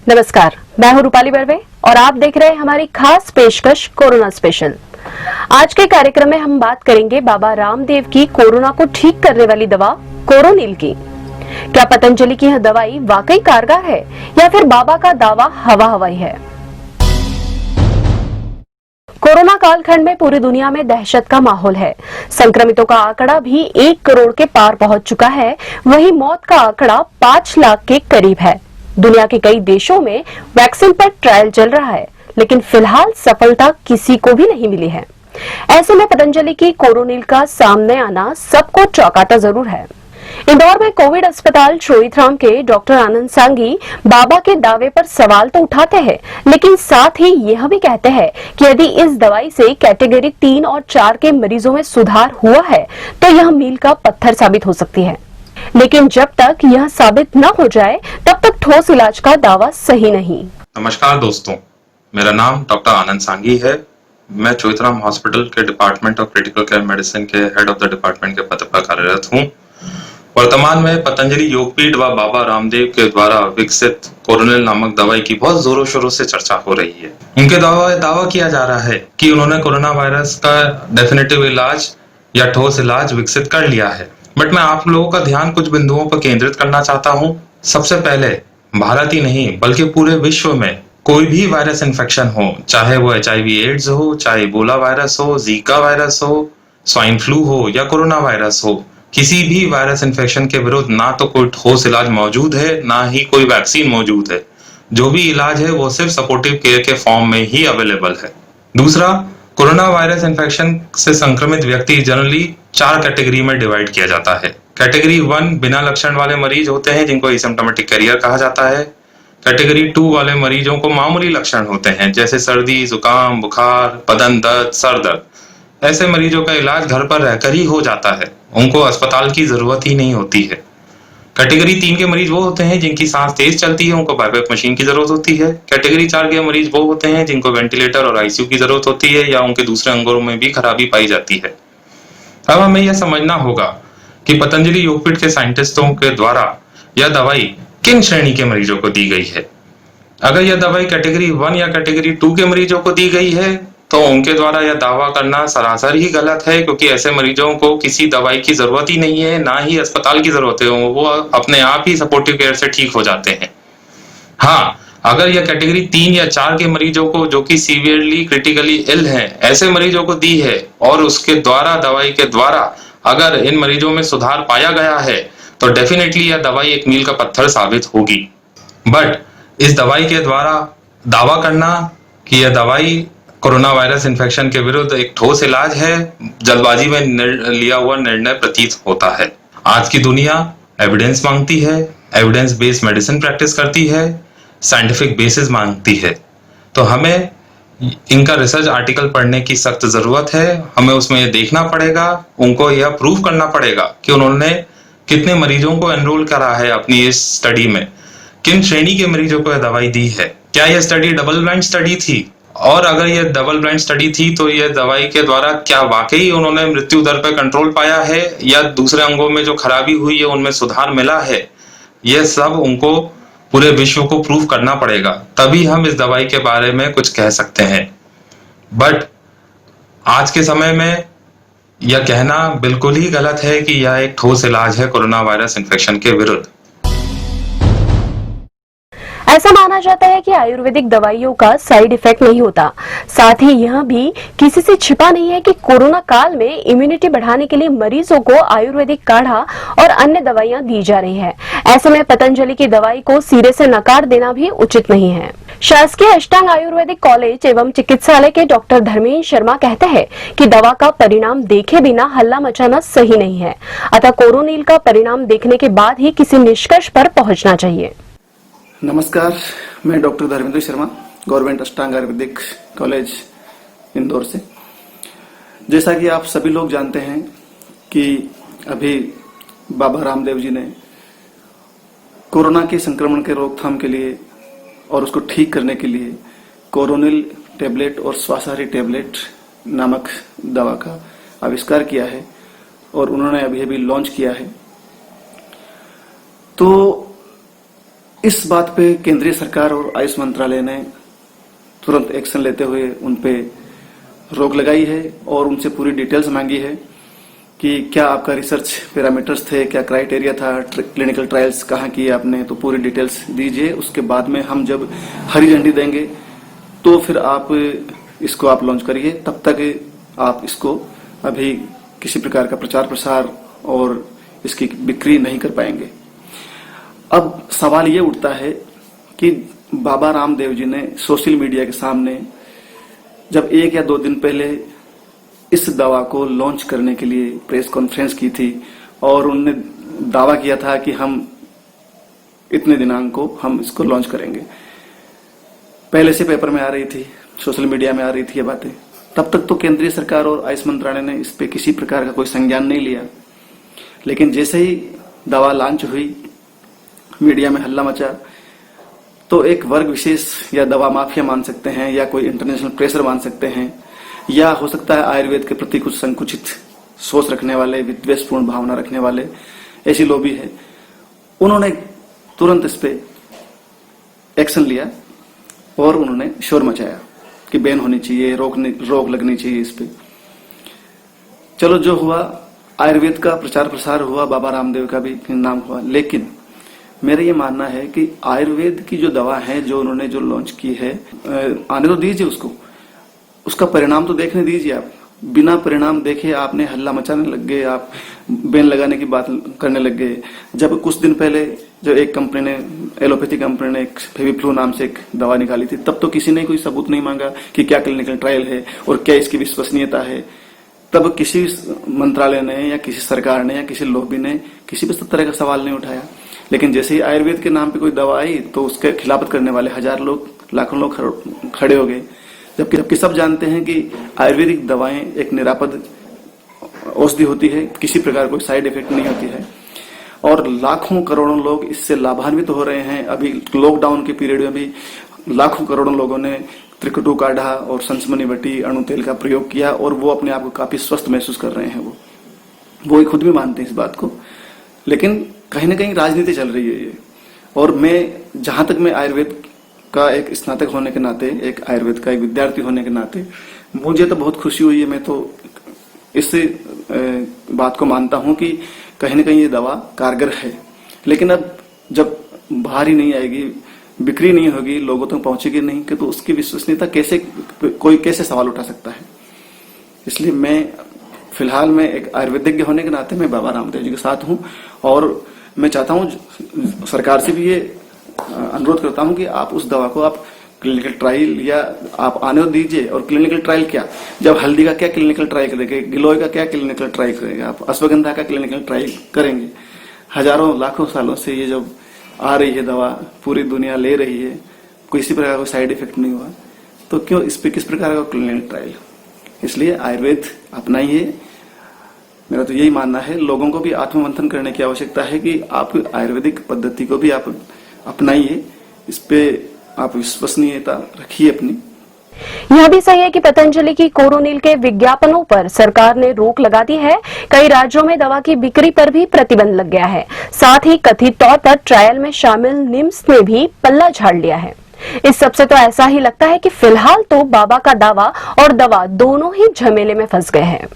नमस्कार, मैं हूं रूपाली बर्वे और आप देख रहे हैं हमारी खास पेशकश कोरोना स्पेशल। आज के कार्यक्रम में हम बात करेंगे बाबा रामदेव की कोरोना को ठीक करने वाली दवा कोरोनिल की। क्या पतंजलि की यह दवाई वाकई कारगर है या फिर बाबा का दावा हवा हवाई है? कोरोना कालखंड में पूरी दुनिया में दहशत का माहौल है। संक्रमितों का आंकड़ा भी 1 करोड़ के पार पहुंच चुका है। वहीं मौत का आंकड़ा 5 लाख के करीब है। दुनिया के कई देशों में वैक्सीन पर ट्रायल चल रहा है, लेकिन फिलहाल सफलता किसी को भी नहीं मिली है। ऐसे में पतंजलि की कोरोनिल का सामने आना सबको चौंकाता जरूर है। इंदौर में कोविड अस्पताल चोइथराम के डॉक्टर आनंद सांगी बाबा के दावे पर सवाल तो उठाते हैं, लेकिन साथ ही यह भी कहते हैं कि यदि इस दवाई से कैटेगरी 3 और 4 के मरीजों में सुधार हुआ है तो यह मील का पत्थर साबित हो सकती है। लेकिन जब तक यह साबित न हो जाए तब तक ठोस इलाज का दावा सही नहीं। नमस्कार दोस्तों, मेरा नाम डॉक्टर आनंद सांगी है। मैं चोइथराम हॉस्पिटल के department of critical care medicine के हेड ऑफ द डिपार्टमेंट के पद पर कार्यरत हूँ। वर्तमान में पतंजलि योगपीठ व बाबा रामदेव के द्वारा विकसित कोरोनिल नामक दवाई की बहुत जोरों शोरों से चर्चा हो रही है। उनके दावा किया जा रहा है कि उन्होंने कोरोना वायरस का डेफिनेटिव इलाज या ठोस इलाज विकसित कर लिया है। बट मैं आप लोगों का ध्यान कुछ बिंदुओं पर केंद्रित करना चाहता हूँ। सबसे पहले, भारत ही नहीं बल्कि पूरे विश्व में कोई भी वायरस इन्फेक्शन हो, चाहे वो HIV एड्स हो, चाहे इबोला वायरस हो, जीका वायरस हो, स्वाइन फ्लू हो या कोरोना वायरस हो, किसी भी वायरस इन्फेक्शन के विरुद्ध ना तो कोई ठोस इलाज मौजूद है, ना ही कोई वैक्सीन मौजूद है। जो भी इलाज है वो सिर्फ सपोर्टिव केयर के फॉर्म में ही अवेलेबल है। दूसरा, कोरोना वायरस इन्फेक्शन से संक्रमित व्यक्ति जनरली 4 कैटेगरी में डिवाइड किया जाता है। कैटेगरी 1 बिना लक्षण वाले मरीज होते हैं, जिनको एसिम्प्टोमेटिक कैरियर कहा जाता है। कैटेगरी 2 वाले मरीजों को मामूली लक्षण होते हैं, जैसे सर्दी, जुकाम, बुखार, बदन दर्द, सर दर्द। ऐसे मरीजों का इलाज घर पर रहकर ही हो जाता है, उनको अस्पताल की जरूरत ही नहीं होती है। कैटेगरी 3 के मरीज वो होते हैं जिनकी सांस तेज चलती है, उनको बैकअप मशीन की जरूरत होती है। कैटेगरी 4 के मरीज वो होते हैं जिनको वेंटिलेटर और ICU की जरूरत होती है या उनके दूसरे अंगों में भी खराबी पाई जाती है। अब हमें यह समझना होगा कि पतंजलि योगपीठ के साइंटिस्टों के द्वारा यह दवाई किन श्रेणी के मरीजों को दी गई है। अगर यह दवाई कैटेगरी 1 या कैटेगरी 2 के मरीजों को दी गई है तो उनके द्वारा यह दावा करना सरासर ही गलत है, क्योंकि ऐसे मरीजों को किसी दवाई की जरूरत ही नहीं है, ना ही अस्पताल की जरूरत है। वो अपने आप ही सपोर्टिव केयर से ठीक हो जाते हैं। हाँ, अगर यह कैटेगरी 3 या 4 के मरीजों को, जो कि सीवियरली क्रिटिकली इल हैं, ऐसे मरीजों को दी है और उसके द्वारा दवाई के द्वारा अगर इन मरीजों में सुधार पाया गया है तो डेफिनेटली यह दवाई एक मील का पत्थर साबित होगी। बट इस दवाई के द्वारा दावा करना कि यह दवाई कोरोना वायरस इन्फेक्शन के विरुद्ध एक ठोस इलाज है, जल्दबाजी में लिया हुआ निर्णय प्रतीत होता है। आज की दुनिया एविडेंस मांगती है, एविडेंस बेस्ड मेडिसिन प्रैक्टिस करती है, साइंटिफिक बेसिस मांगती है। तो हमें इनका रिसर्च आर्टिकल पढ़ने की सख्त जरूरत है। हमें उसमें ये देखना पड़ेगा, उनको यह प्रूव करना पड़ेगा कि उन्होंने कितने मरीजों को एनरोल करा है अपनी इस स्टडी में, किन श्रेणी के मरीजों को यह दवाई दी है, क्या यह स्टडी डबल ब्लाइंड स्टडी थी, और अगर यह डबल ब्लाइंड स्टडी थी तो यह दवाई के द्वारा क्या वाकई उन्होंने मृत्यु दर पर कंट्रोल पाया है या दूसरे अंगों में जो खराबी हुई है उनमें सुधार मिला है। यह सब उनको पूरे विश्व को प्रूव करना पड़ेगा, तभी हम इस दवाई के बारे में कुछ कह सकते हैं। बट आज के समय में यह कहना बिल्कुल ही गलत है कि यह एक ठोस इलाज है कोरोना वायरस इन्फेक्शन के विरुद्ध। ऐसा माना जाता है कि आयुर्वेदिक दवाइयों का साइड इफेक्ट नहीं होता। साथ ही यह भी किसी से छिपा नहीं है कि कोरोना काल में इम्यूनिटी बढ़ाने के लिए मरीजों को आयुर्वेदिक काढ़ा और अन्य दवाइयां दी जा रही है। ऐसे में पतंजलि की दवाई को सिरे से नकार देना भी उचित नहीं है। शासकीय अष्टांग आयुर्वेदिक कॉलेज एवं चिकित्सालय के डॉक्टर धर्मेंद्र शर्मा कहते हैं कि दवा का परिणाम देखे बिना हल्ला मचाना सही नहीं है, अतः कोरोनिल का परिणाम देखने के बाद ही किसी निष्कर्ष पर पहुंचना चाहिए। नमस्कार, मैं डॉक्टर धर्मेंद्र शर्मा, गवर्नमेंट अष्टांग आयुर्वेदिक कॉलेज इंदौर से। जैसा कि आप सभी लोग जानते हैं कि अभी बाबा रामदेव जी ने कोरोना के संक्रमण के रोकथाम के लिए और उसको ठीक करने के लिए कोरोनिल टेबलेट और स्वासारी टेबलेट नामक दवा का आविष्कार किया है और उन्होंने अभी अभी लॉन्च किया है। तो इस बात पे केंद्रीय सरकार और आयुष मंत्रालय ने तुरंत एक्शन लेते हुए उन पे रोक लगाई है और उनसे पूरी डिटेल्स मांगी है कि क्या आपका रिसर्च पैरामीटर्स थे, क्या क्राइटेरिया था, क्लिनिकल ट्रायल्स कहाँ किए आपने, तो पूरी डिटेल्स दीजिए। उसके बाद में हम जब हरी झंडी देंगे तो फिर आप इसको आप लॉन्च करिए। तब तक आप इसको अभी किसी प्रकार का प्रचार प्रसार और इसकी बिक्री नहीं कर पाएंगे। अब सवाल ये उठता है कि बाबा रामदेव जी ने सोशल मीडिया के सामने जब 1 या 2 दिन पहले इस दवा को लॉन्च करने के लिए प्रेस कॉन्फ्रेंस की थी और उन्होंने दावा किया था कि हम इतने दिनांक को हम इसको लॉन्च करेंगे। पहले से पेपर में आ रही थी, सोशल मीडिया में आ रही थी ये बातें। तब तक तो केंद्रीय सरकार और आयुष मंत्रालय ने इस पे किसी प्रकार का कोई संज्ञान नहीं लिया। लेकिन जैसे ही दवा लॉन्च हुई, मीडिया में हल्ला मचा, तो एक वर्ग विशेष या दवा माफिया मान सकते हैं या कोई इंटरनेशनल प्रेशर मान सकते हैं या हो सकता है आयुर्वेद के प्रति कुछ संकुचित सोच रखने वाले, विद्वेषपूर्ण भावना रखने वाले ऐसी लोग है, उन्होंने तुरंत इस पे एक्शन लिया और उन्होंने शोर मचाया कि बैन होनी चाहिए, रोक लगनी चाहिए इस पे। चलो जो हुआ, आयुर्वेद का प्रचार प्रसार हुआ, बाबा रामदेव का भी नाम हुआ। लेकिन मेरा ये मानना है कि आयुर्वेद की जो दवा है, जो उन्होंने जो लॉन्च की है, आने तो दीजिए उसको, उसका परिणाम तो देखने दीजिए। आप बिना परिणाम देखे आपने हल्ला मचाने लग गए, आप बैन लगाने की बात करने लग गए। जब कुछ दिन पहले जो एक कंपनी ने, एलोपैथी कंपनी ने एक फेविफ्लू नाम से एक दवा निकाली थी, तब तो किसी ने कोई सबूत नहीं मांगा कि क्या क्लिनिकल ट्रायल है और क्या इसकी विश्वसनीयता है। तब किसी मंत्रालय ने या किसी सरकार ने या किसी लॉबी ने किसी भी तरह का सवाल नहीं उठाया। लेकिन जैसे ही आयुर्वेद के नाम पे कोई दवा आई तो उसके खिलाफत करने वाले हजार लोग, लाखों लोग खड़े हो गए। जबकि सब जानते हैं कि आयुर्वेदिक दवाएं एक निरापद औषधि होती है, किसी प्रकार कोई साइड इफेक्ट नहीं होती है और लाखों करोड़ों लोग इससे लाभान्वित हो रहे हैं। अभी लॉकडाउन के पीरियड में भी लाखों करोड़ों लोगों ने त्रिकुटु काढ़ा और संसमनी बटी अणु तेल का प्रयोग किया और वो अपने आप को काफी स्वस्थ महसूस कर रहे हैं। वो खुद भी मानते हैं इस बात को। लेकिन कहीं ना कहीं राजनीति चल रही है ये। और मैं, जहां तक मैं आयुर्वेद का एक स्नातक होने के नाते, एक आयुर्वेद का एक विद्यार्थी होने के नाते, मुझे तो बहुत खुशी हुई है। मैं तो इस बात को मानता हूं कि कहीं ना कहीं ये दवा कारगर है। लेकिन अब जब बाहर ही नहीं आएगी, बिक्री नहीं होगी, लोगों तक पहुंचेगी नहीं, कि तो उसकी विश्वसनीयता कैसे सवाल उठा सकता है। इसलिए मैं फिलहाल मैं एक आयुर्वेदिज्ञ होने के नाते मैं बाबा रामदेव जी के साथ हूं और मैं चाहता हूं, सरकार से भी ये अनुरोध करता हूं कि आप उस दवा को आप क्लिनिकल ट्रायल या आप आने दीजिए। और क्लिनिकल ट्रायल क्या, जब हल्दी का क्या क्लिनिकल ट्रायल करेंगे, गिलोय का क्या क्लिनिकल ट्रायल करेंगे, आप अश्वगंधा का क्लिनिकल ट्रायल करेंगे। हजारों लाखों सालों से ये जब आ रही है दवा, पूरी दुनिया ले रही है, किसी प्रकार का साइड इफेक्ट नहीं हुआ, तो क्यों इस पे किस प्रकार का क्लिनिकल ट्रायल। इसलिए आयुर्वेद अपनाइए। मेरा तो यही मानना है। लोगों को भी आत्ममंथन करने की आवश्यकता है कि आप आयुर्वेदिक पद्धति को भी आप अपनाइए, इस पे आप विश्वसनीयता रखिए अपनी। यह भी सही है कि पतंजलि की कोरोनिल के विज्ञापनों पर सरकार ने रोक लगा दी है। कई राज्यों में दवा की बिक्री पर भी प्रतिबंध लग गया है। साथ ही कथित तौर पर ट्रायल में शामिल निम्स ने भी पल्ला झाड़ लिया है। इस सबसे तो ऐसा ही लगता है कि फिलहाल तो बाबा का दावा और दवा दोनों ही झमेले में फंस गए हैं।